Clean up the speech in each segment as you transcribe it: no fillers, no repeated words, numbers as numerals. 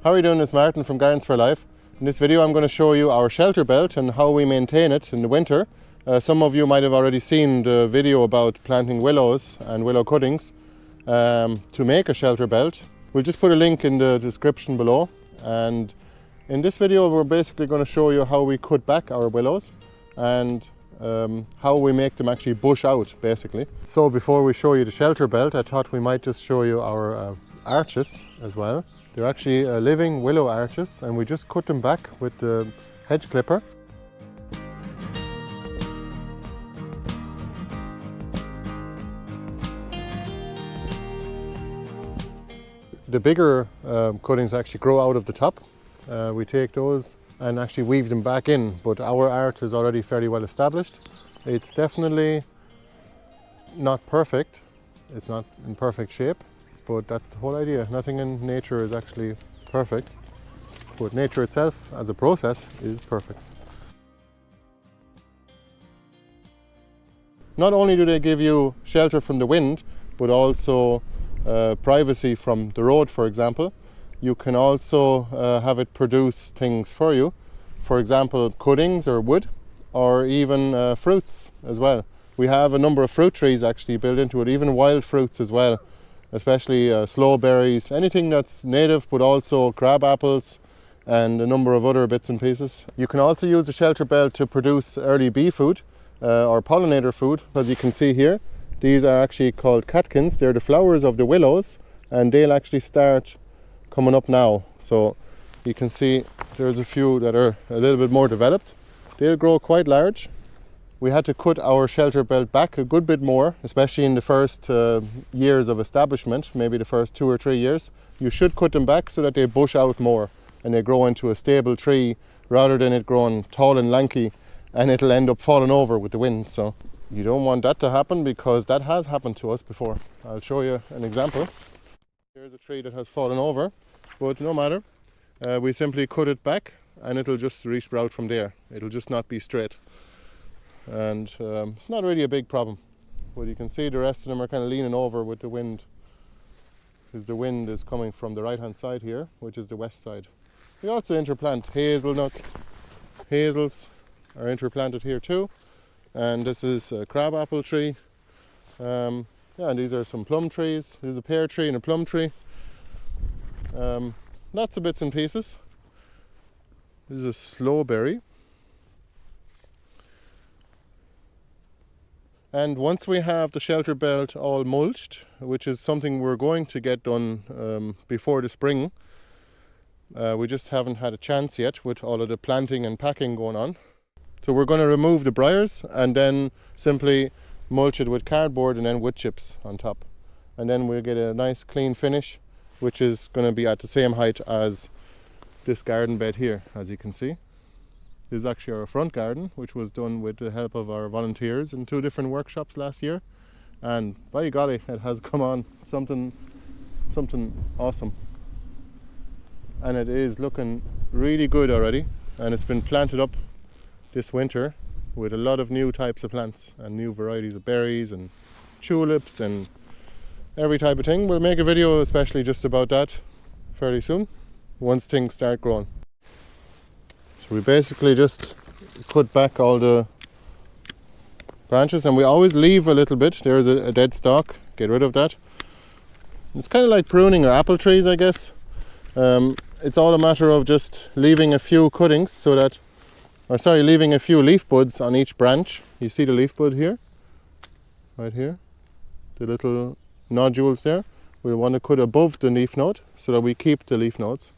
How are you doing? It's Martin from Gardens for Life. In this video I'm going to show you our shelter belt and how we maintain it in the winter. Some of you might have already seen the video about planting willows and willow cuttings to make a shelter belt. We'll just put a link in the description below, and in this video we're basically going to show you how we cut back our willows and how we make them actually bush out basically. So before we show you the shelter belt, I thought we might just show you our arches as well. They're actually living willow arches, and we just cut them back with the hedge clipper. The bigger cuttings actually grow out of the top. We take those and actually weave them back in, but our arch is already fairly well established. It's definitely not perfect, it's not in perfect shape, but that's the whole idea. Nothing in nature is actually perfect, but nature itself as a process is perfect. Not only do they give you shelter from the wind, but also privacy from the road, for example. You can also have it produce things for you, for example cuttings or wood, or even fruits as well. We have a number of fruit trees actually built into it, even wild fruits as well, especially sloe berries, anything that's native, but also crab apples and a number of other bits and pieces. You can also use the shelter belt to produce early bee food or pollinator food. As you can see here, these are actually called catkins. They're the flowers of the willows, and they'll actually start coming up now. So you can see there's a few that are a little bit more developed. They'll grow quite large. We had to cut our shelter belt back a good bit more, especially in the first years of establishment, maybe the first 2 or 3 years. You should cut them back so that they bush out more and they grow into a stable tree rather than it growing tall and lanky and it'll end up falling over with the wind. So you don't want that to happen, because that has happened to us before. I'll show you an example. Here's a tree that has fallen over, but no matter. We simply cut it back and it'll just resprout from there. It'll just not be straight. And it's not really a big problem, but you can see the rest of them are kind of leaning over with the wind, because the wind is coming from the right hand side here, which is the west side. We also interplant hazelnuts. Hazels are interplanted here too, and this is a crab apple tree. And these are some plum trees. There's a pear tree and a plum tree. Lots of bits and pieces. This is a sloe berry. And once we have the shelter belt all mulched, which is something we're going to get done before the spring, we just haven't had a chance yet with all of the planting and packing going on. So we're going to remove the briars and then simply mulch it with cardboard and then wood chips on top. And then we'll get a nice clean finish, which is going to be at the same height as this garden bed here, as you can see. This is actually our front garden, which was done with the help of our volunteers in 2 different workshops last year. And by golly, it has come on something awesome. And it is looking really good already. And it's been planted up this winter with a lot of new types of plants and new varieties of berries and tulips and every type of thing. We'll make a video especially just about that fairly soon, once things start growing. We basically just cut back all the branches, and we always leave a little bit. There's a dead stalk, get rid of that. It's kind of like pruning or apple trees, I guess. It's all a matter of just leaving a few cuttings so that, leaving a few leaf buds on each branch. You see the leaf bud here, right here, the little nodules there. We want to cut above the leaf node so that we keep the leaf nodes.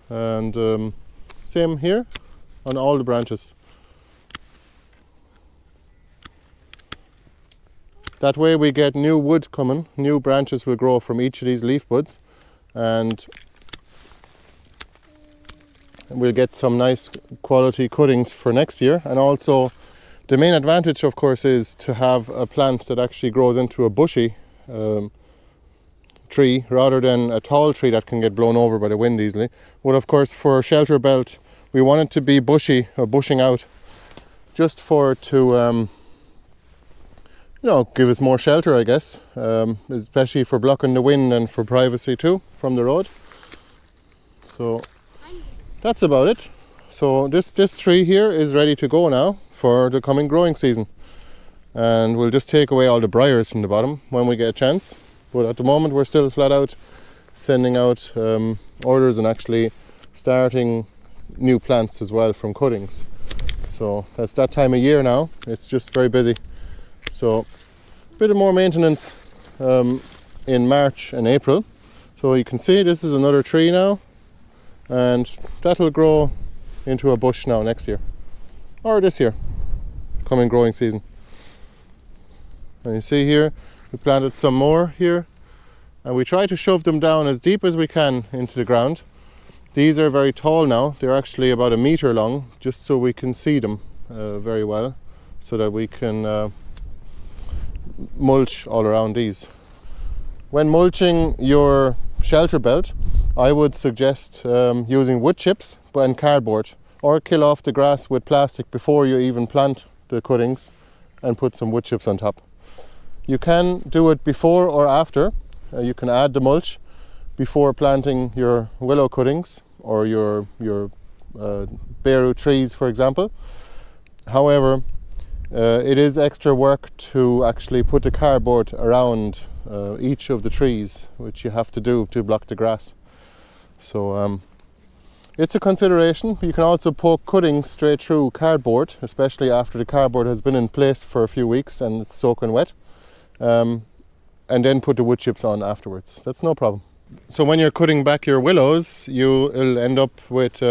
And same here on all the branches. That way we get new wood coming, new branches will grow from each of these leaf buds, and we'll get some nice quality cuttings for next year. And also the main advantage, of course, is to have a plant that actually grows into a bushy tree rather than a tall tree that can get blown over by the wind easily. But of course for shelter belt we want it to be bushy or bushing out, just for it to give us more shelter, I guess, especially for blocking the wind and for privacy too from the road. So that's about it. So this tree here is ready to go now for the coming growing season, and we'll just take away all the briars from the bottom when we get a chance. But at the moment we're still flat out sending out orders and actually starting new plants as well from cuttings. So that's that time of year now. It's just very busy. So a bit of more maintenance in March and April. So you can see this is another tree now, and that'll grow into a bush now next year, or this year, coming growing season. And you see here, we planted some more here, and we try to shove them down as deep as we can into the ground. These are very tall now. They're actually about 1 meter long, just so we can see them very well, so that we can mulch all around these. When mulching your shelter belt, I would suggest using wood chips and cardboard, or kill off the grass with plastic before you even plant the cuttings and put some wood chips on top. You can do it before or after. You can add the mulch before planting your willow cuttings or your bare root trees, for example. However, it is extra work to actually put the cardboard around each of the trees, which you have to do to block the grass. So it's a consideration. You can also poke cuttings straight through cardboard, especially after the cardboard has been in place for a few weeks and it's soaking wet, and then put the wood chips on afterwards. That's no problem. So when you're cutting back your willows, you'll end up with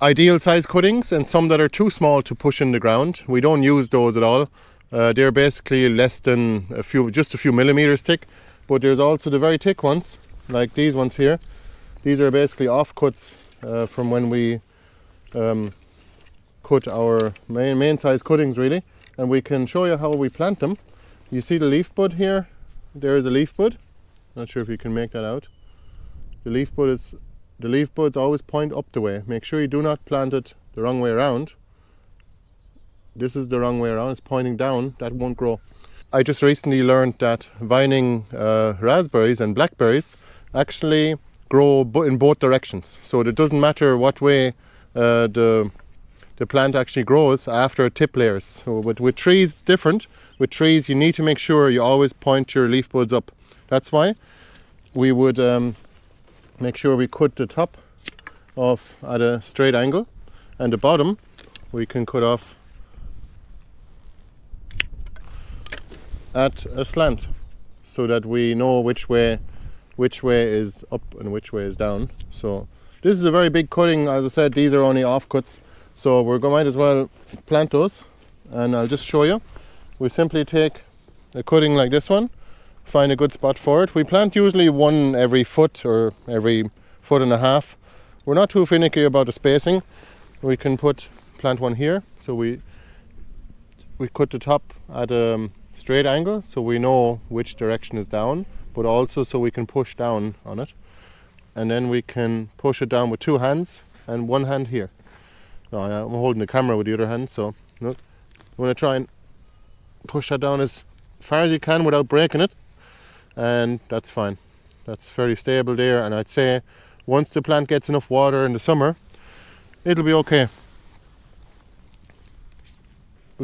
ideal size cuttings and some that are too small to push in the ground. We don't use those at all. They're basically less than just a few millimeters thick. But there's also the very thick ones, like these ones here. These are basically offcuts from when we cut our main size cuttings, really. And we can show you how we plant them. You see the leaf bud here? There is a leaf bud. Not sure if you can make that out. The leaf buds always point up the way. Make sure you do not plant it the wrong way around. This is the wrong way around. It's pointing down. That won't grow. I just recently learned that vining raspberries and blackberries actually grow in both directions. So it doesn't matter what way the plant actually grows after tip layers. So with trees it's different. With trees you need to make sure you always point your leaf buds up. That's why we would make sure we cut the top off at a straight angle, and the bottom we can cut off at a slant, so that we know which way is up and which way is down. So this is a very big cutting. As I said, these are only offcuts, so might as well plant those, and I'll just show you. We simply take a cutting like this one, find a good spot for it. We plant usually one every foot or every 1.5 feet. We're not too finicky about the spacing. We can plant one here. So we cut the top at a straight angle, so we know which direction is down, but also so we can push down on it. And then we can push it down with 2 hands and 1 hand here. Now I'm holding the camera with the other hand, so look, I'm going to try and push that down as far as you can without breaking it. And that's fine. That's very stable there, and I'd say once the plant gets enough water in the summer, it'll be okay.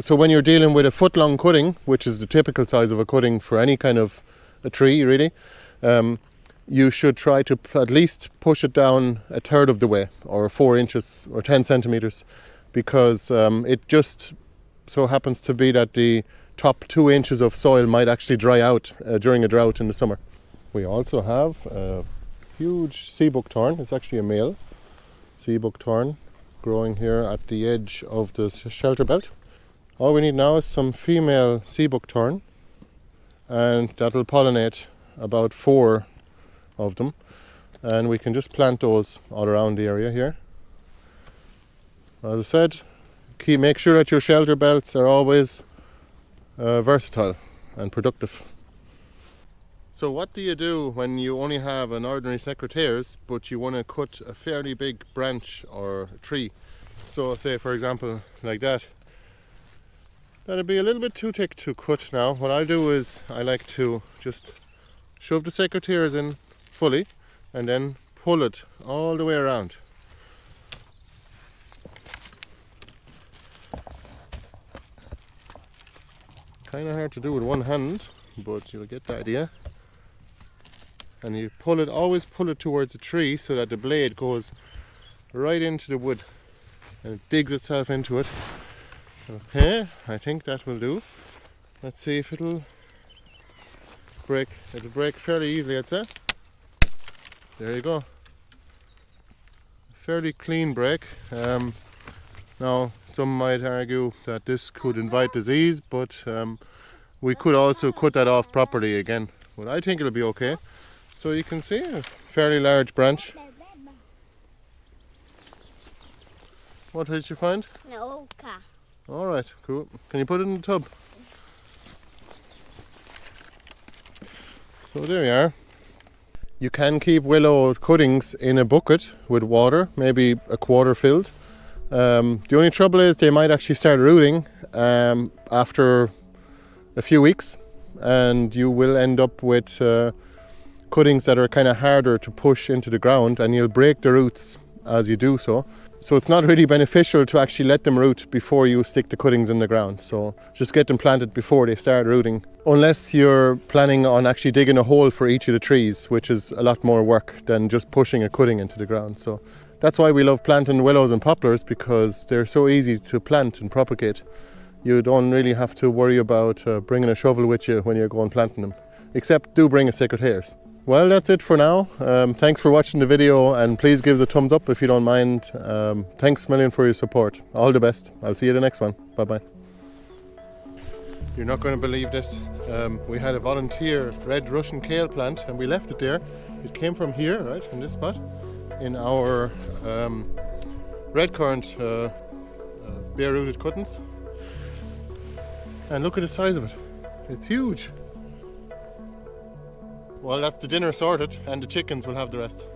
So when you're dealing with a foot-long cutting, which is the typical size of a cutting for any kind of a tree, really, you should try to at least push it down 1/3 of the way, or 4 inches or 10 centimeters, because it just so happens to be that the top 2 inches of soil might actually dry out during a drought in the summer. We also have a huge sea buckthorn. It's actually a male sea buckthorn growing here at the edge of the shelter belt. All we need now is some female sea buckthorn, and that'll pollinate about 4 of them, and we can just plant those all around the area here. As I said, make sure that your shelter belts are always versatile and productive. So what do you do when you only have an ordinary secretaires but you want to cut a fairly big branch or tree? So say for example like that. That'd be a little bit too thick to cut now. What I'll do is I like to just shove the secretaires in fully and then pull it all the way around. Kind of hard to do with one hand, but you'll get the idea. And you pull it, always pull it towards the tree so that the blade goes right into the wood and it digs itself into it. Okay, I think that will do. Let's see if it'll break. It'll break fairly easily, I'd say. There you go. Fairly clean break. Now, some might argue that this could invite disease, but we could also cut that off properly again. But I think it'll be okay. So you can see a fairly large branch. What did you find? No, car. Alright, cool. Can you put it in the tub? So there you are. You can keep willow cuttings in a bucket with water, maybe a quarter filled. The only trouble is they might actually start rooting after a few weeks, and you will end up with cuttings that are kind of harder to push into the ground, and you'll break the roots as you do so. So it's not really beneficial to actually let them root before you stick the cuttings in the ground. So just get them planted before they start rooting. Unless you're planning on actually digging a hole for each of the trees, which is a lot more work than just pushing a cutting into the ground. So that's why we love planting willows and poplars, because they're so easy to plant and propagate. You don't really have to worry about bringing a shovel with you when you're going planting them. Except do bring a stick of hairs. Well, that's it for now. Thanks for watching the video, and please give us a thumbs up if you don't mind. Thanks a million for your support. All the best. I'll see you in the next one. Bye bye. You're not going to believe this. We had a volunteer red Russian kale plant and we left it there. It came from here, right, from this spot, in our red currant bare rooted cuttings. And look at the size of it. It's huge. Well, that's the dinner sorted, and the chickens will have the rest.